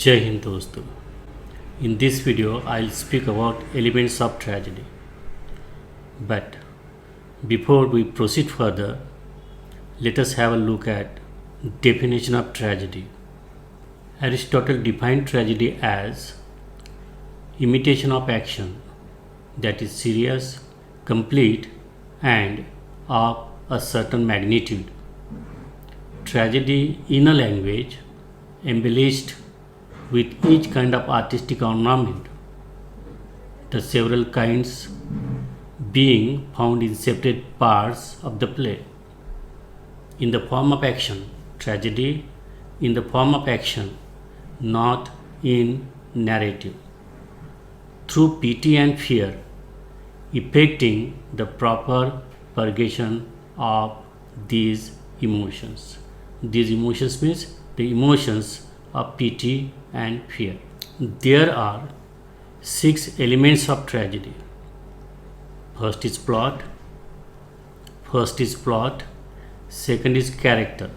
Jai Hind दोस्तों. In this video I'll speak about elements of tragedy. But before we proceed further, let us have a look at definition of tragedy. Aristotle defined tragedy as imitation of action that is serious, complete and of a certain magnitude. Tragedy in a language embellished with each kind of artistic ornament, the several kinds being found in separate parts of the play. In the form of action, tragedy in the form of action, not in narrative. Through pity and fear, effecting the proper purgation of these emotions. These emotions means the emotions of pity and fear. There are 6 elements of tragedy. First is plot, second is character,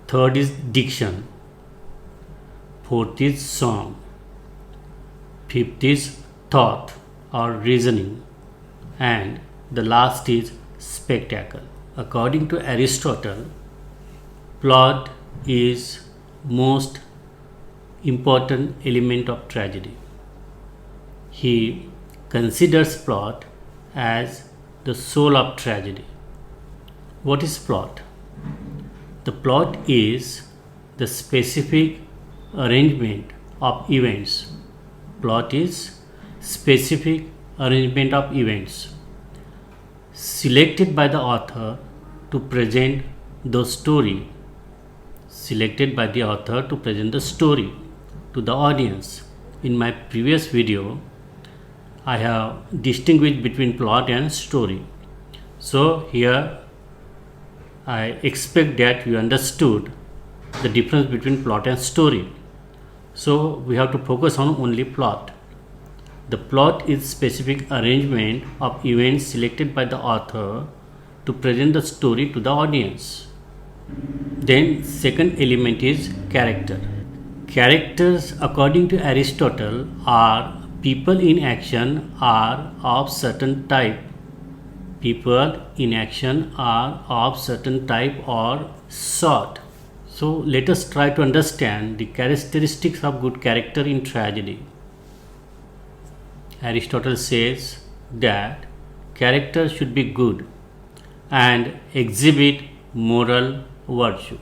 third is diction, fourth is song, fifth is thought or reasoning, and the last is spectacle. According to Aristotle, plot is most important element of tragedy. He considers plot as the soul of tragedy. What is plot? The plot is the specific arrangement of events. Plot is specific arrangement of events selected by the author to present the story. Selected by the author to present the story to the audience. In my previous video, I have distinguished between plot and story. So here I expect that you understood the difference between plot and story. So we have to focus on only plot. The plot is specific arrangement of events selected by the author to present the story to the audience. Then second element is character. Characters, according to Aristotle, are people in action are of certain type. People in action are of certain type or sort. So let us try to understand the characteristics of good character in tragedy. Aristotle says that character should be good and exhibit moral virtue.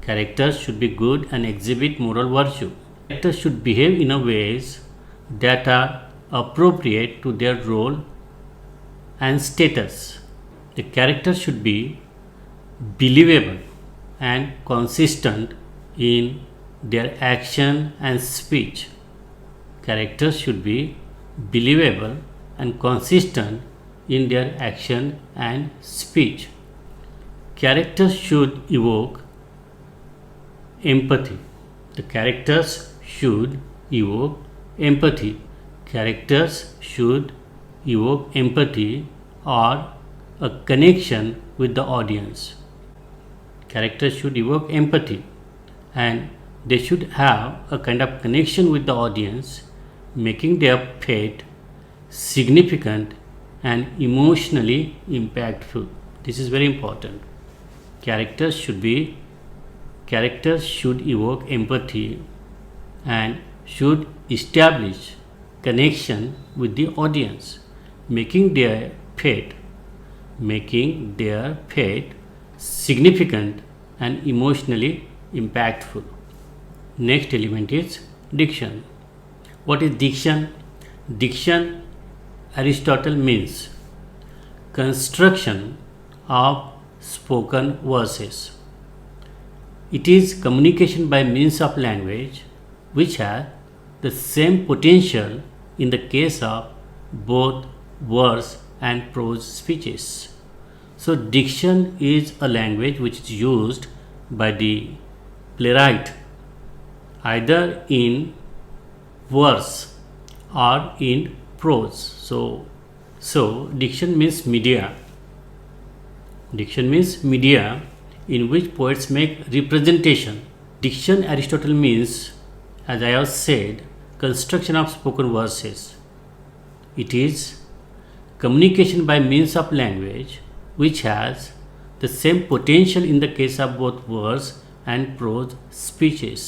Characters should be good and exhibit moral virtue. Characters should behave in a ways that are appropriate to their role and status. The characters should be believable and consistent in their action and speech. Characters should be believable and consistent in their action and speech. Characters should evoke empathy. The characters should evoke empathy. Characters should evoke empathy or a connection with the audience. Characters should evoke empathy and they should have a kind of connection with the audience, making their fate significant and emotionally impactful. This is very important. Characters should evoke empathy and should establish connection with the audience, making their fate significant and emotionally impactful. Next element is diction. What is diction? Diction, Aristotle means construction of spoken verses. It is communication by means of language which has the same potential in the case of both verse and prose speeches. So diction is a language which is used by the playwright either in verse or in prose. So diction means media. Diction means media in which poets make representation. diction, Aristotle means, as I have said, construction of spoken verses. It is communication by means of language which has the same potential in the case of both verse and prose speeches.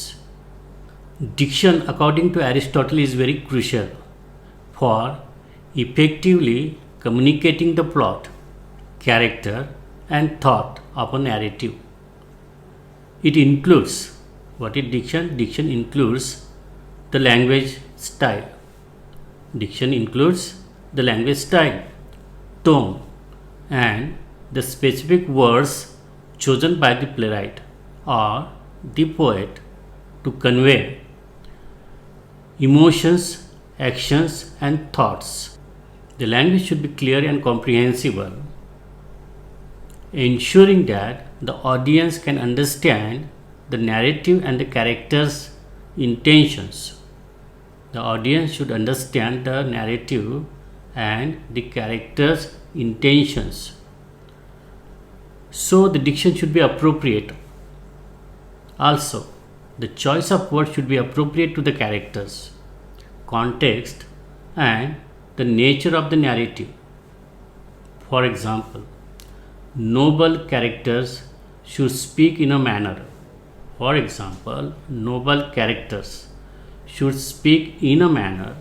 Diction, according to Aristotle, is very crucial for effectively communicating the plot, character, and thought of a narrative. It includes, what is diction? Diction includes the language style. Diction includes the language style, tone, and the specific words chosen by the playwright or the poet to convey emotions, actions, and thoughts. The language should be clear and comprehensible, ensuring that the audience can understand the narrative and the character's intentions. The audience should understand the narrative and the character's intentions. So the diction should be appropriate. Also, the choice of words should be appropriate to the characters, context, and the nature of the narrative. For example, noble characters should speak in a manner. For example, noble characters should speak in a manner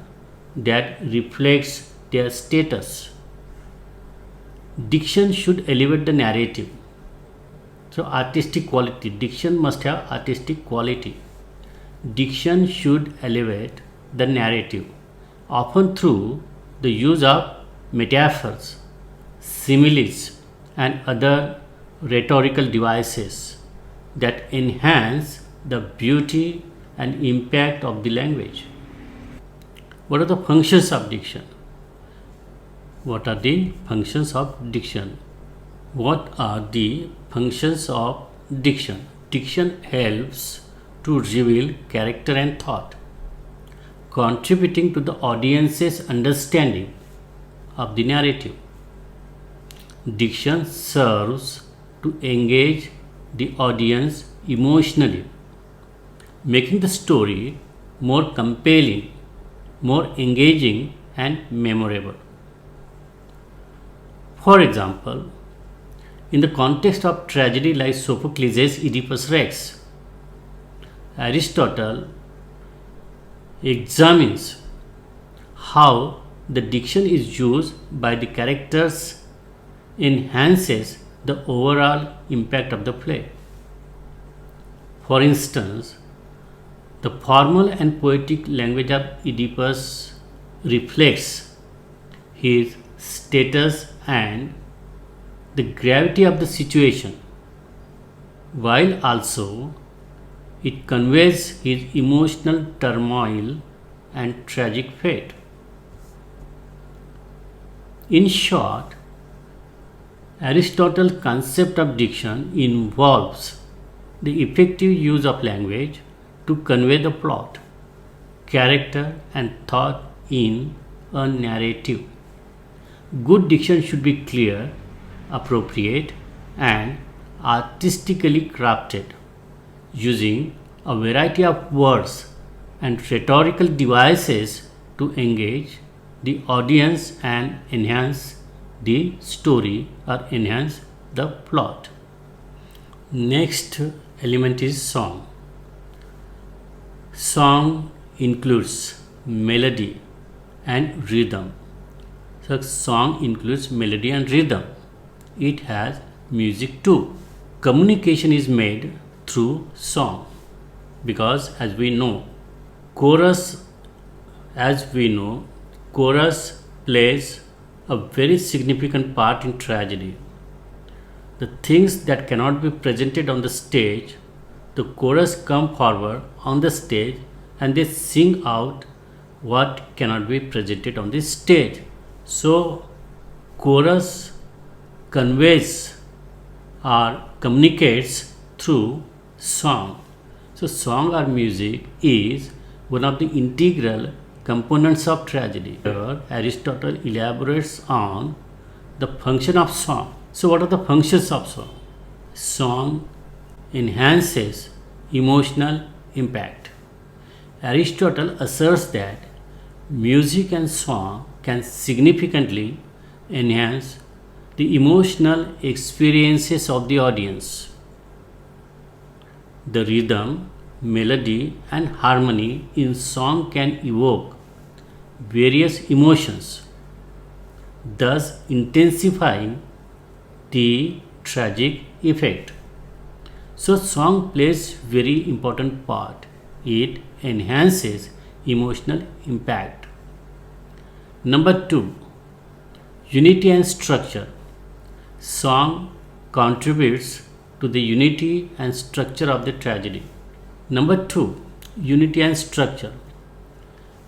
that reflects their status. Diction should elevate the narrative. So, artistic quality. Diction must have artistic quality. Diction should elevate the narrative, often through the use of metaphors, similes, and other rhetorical devices that enhance the beauty and impact of the language. What are the functions of diction? What are the functions of diction? What are the functions of diction? Diction helps to reveal character and thought, contributing to the audience's understanding of the narrative. Diction serves to engage the audience emotionally, making the story more compelling, more engaging, and memorable. For example, in the context of tragedy like Sophocles' Oedipus Rex, Aristotle examines how the diction is used by the characters enhances the overall impact of the play. For instance, the formal and poetic language of Oedipus reflects his status and the gravity of the situation, while also it conveys his emotional turmoil and tragic fate. In short, Aristotle's concept of diction involves the effective use of language to convey the plot, character, and thought in a narrative. Good diction should be clear, appropriate, and artistically crafted, using a variety of words and rhetorical devices to engage the audience and enhance the story or enhance the plot. Next element is song. Song includes melody and rhythm. So, song includes melody and rhythm. It has music too. Communication is made through song because, as we know, chorus plays a very significant part in tragedy. The things that cannot be presented on the stage, the chorus come forward on the stage and they sing out what cannot be presented on the stage. So, chorus conveys or communicates through song. So, song or music is one of the integral components of tragedy. Here, Aristotle elaborates on the function of song. So, what are the functions of song? Song enhances emotional impact. Aristotle asserts that music and song can significantly enhance the emotional experiences of the audience. The rhythm, melody, and harmony in song can evoke various emotions, thus intensifying the tragic effect. So song plays very important part. It enhances emotional impact. Number 2, unity and structure. Song contributes to the unity and structure of the tragedy. Number 2, unity and structure.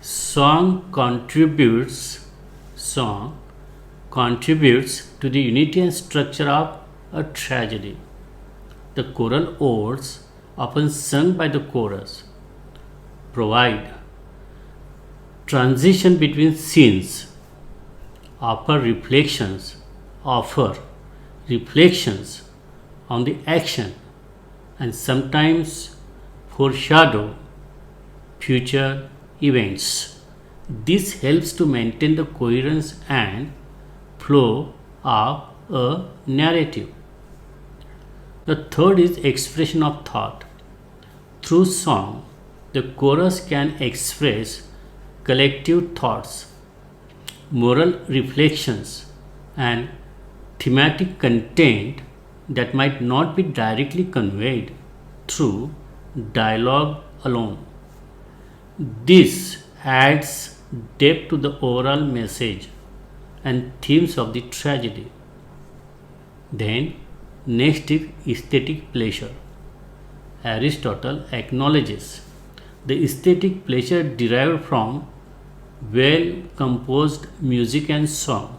Song contributes to the unity and structure of a tragedy. The choral odes, often sung by the chorus, provide transition between scenes, offer reflections on the action, and sometimes foreshadow future events. This helps to maintain the coherence and flow of a narrative. The third is expression of thought. Through song, the chorus can express collective thoughts, moral reflections, and thematic content that might not be directly conveyed through dialogue alone. This adds depth to the overall message and themes of the tragedy. Then, next is aesthetic pleasure. Aristotle acknowledges the aesthetic pleasure derived from well composed music and song.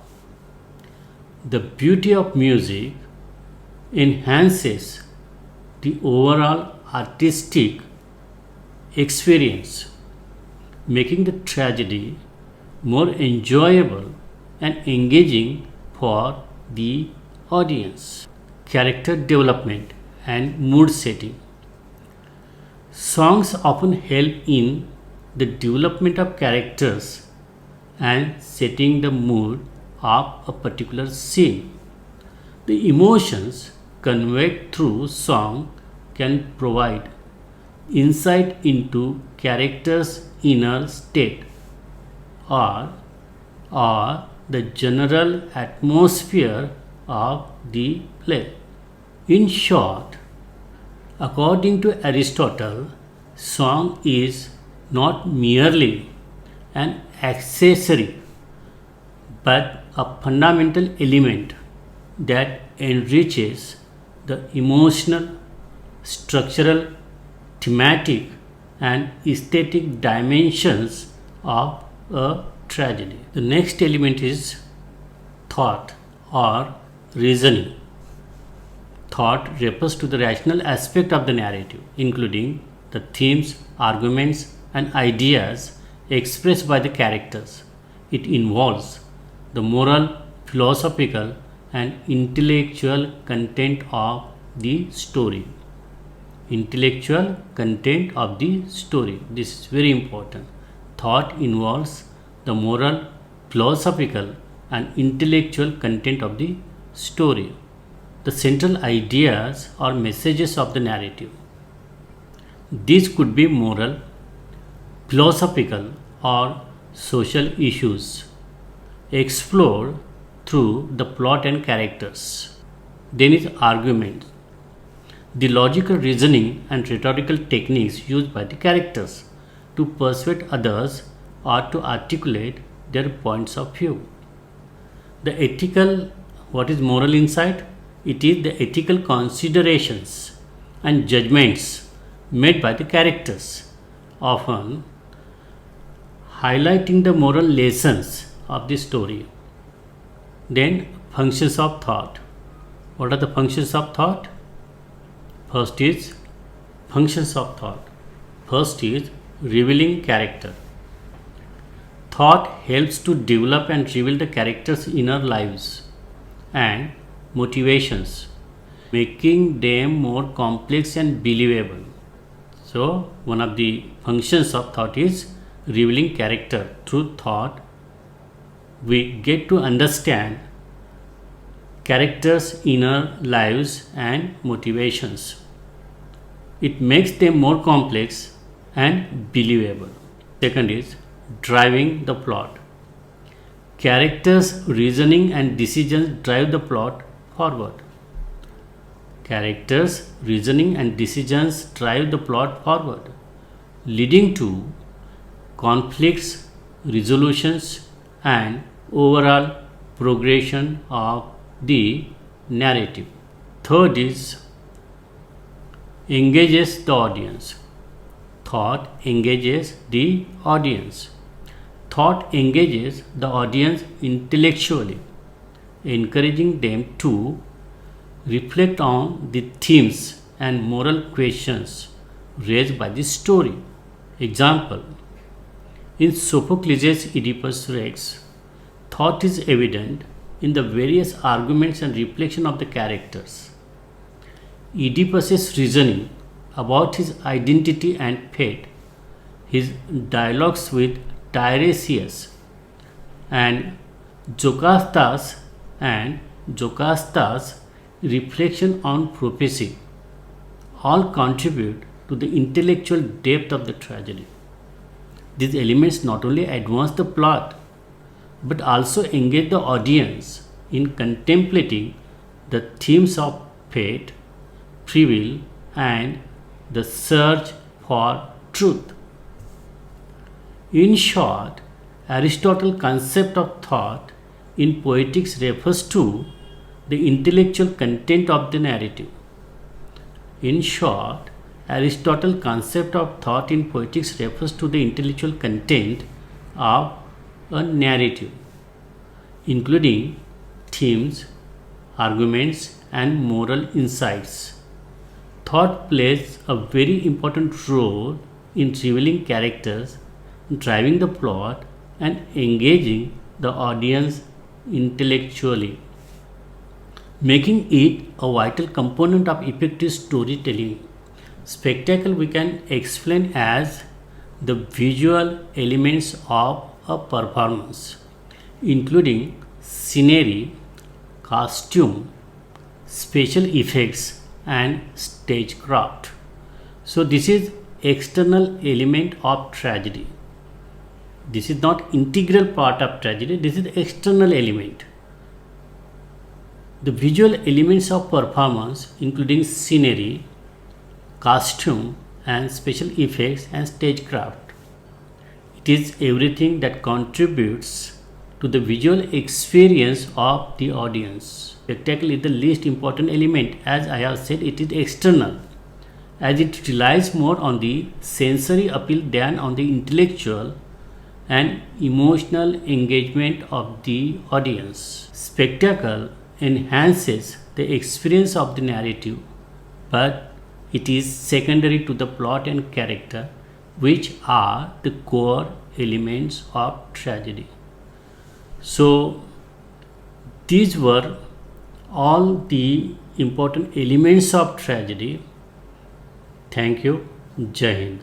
The beauty of music enhances the overall artistic experience, making the tragedy more enjoyable and engaging for the audience. Character development and mood setting. Songs often help in the development of characters and setting the mood of a particular scene. The emotions conveyed through song can provide insight into characters' inner state or, or the general atmosphere of the play. In short, according to Aristotle, song is not merely an accessory but a fundamental element that enriches the emotional, structural, thematic, and aesthetic dimensions of a tragedy. The next element is thought or reasoning. Thought refers to the rational aspect of the narrative, including the themes, arguments, and ideas expressed by the characters. It involves the moral, philosophical, and intellectual content of the story. Intellectual content of the story. This is very important. Thought involves the moral, philosophical, and intellectual content of the story. The central ideas or messages of the narrative. These could be moral, philosophical, or social issues explored through the plot and characters. Then is argument, the logical reasoning and rhetorical techniques used by the characters to persuade others or to articulate their points of view. The ethical, what is moral insight? It is the ethical considerations and judgments made by the characters, often highlighting the moral lessons of the story. Then, functions of thought. What are the functions of thought? First is functions of thought. First is revealing character. Thought helps to develop and reveal the characters' inner lives and motivations, making them more complex and believable. So one of the functions of thought is revealing character. Through thought we get to understand characters' inner lives and motivations. It makes them more complex and believable. Second is driving the plot. Characters' reasoning and decisions drive the plot forward. Characters' reasoning and decisions drive the plot forward, leading to conflicts, resolutions, and overall progression of the narrative. Third is engages the audience. Thought engages the audience. Thought engages the audience intellectually, encouraging them to reflect on the themes and moral questions raised by the story. Example: in Sophocles' Oedipus Rex, thought is evident in the various arguments and reflection of the characters. Oedipus' reasoning about his identity and fate, his dialogues with Tiresias, and Jocasta's reflection on prophecy all contribute to the intellectual depth of the tragedy. These elements not only advance the plot but also engage the audience in contemplating the themes of fate, free will, and the search for truth. In short, Aristotle's concept of thought in poetics refers to the intellectual content of the narrative. In short, Aristotle's concept of thought in poetics refers to the intellectual content of a narrative, including themes, arguments, and moral insights. Thought plays a very important role in revealing characters, driving the plot, and engaging the audience intellectually, making it a vital component of effective storytelling. Spectacle we can explain as the visual elements of a performance, including scenery, costume, special effects, and stagecraft. So this is external element of tragedy. This is not integral part of tragedy, this is external element. The visual elements of performance including scenery, costume, and special effects and stagecraft. It is everything that contributes to the visual experience of the audience. Spectacle is the least important element. As I have said, it is external, as it relies more on the sensory appeal than on the intellectual and emotional engagement of the audience. Spectacle enhances the experience of the narrative, but it is secondary to the plot and character, which are the core elements of tragedy. So, these were all the important elements of tragedy. Thank you. Jai Hind.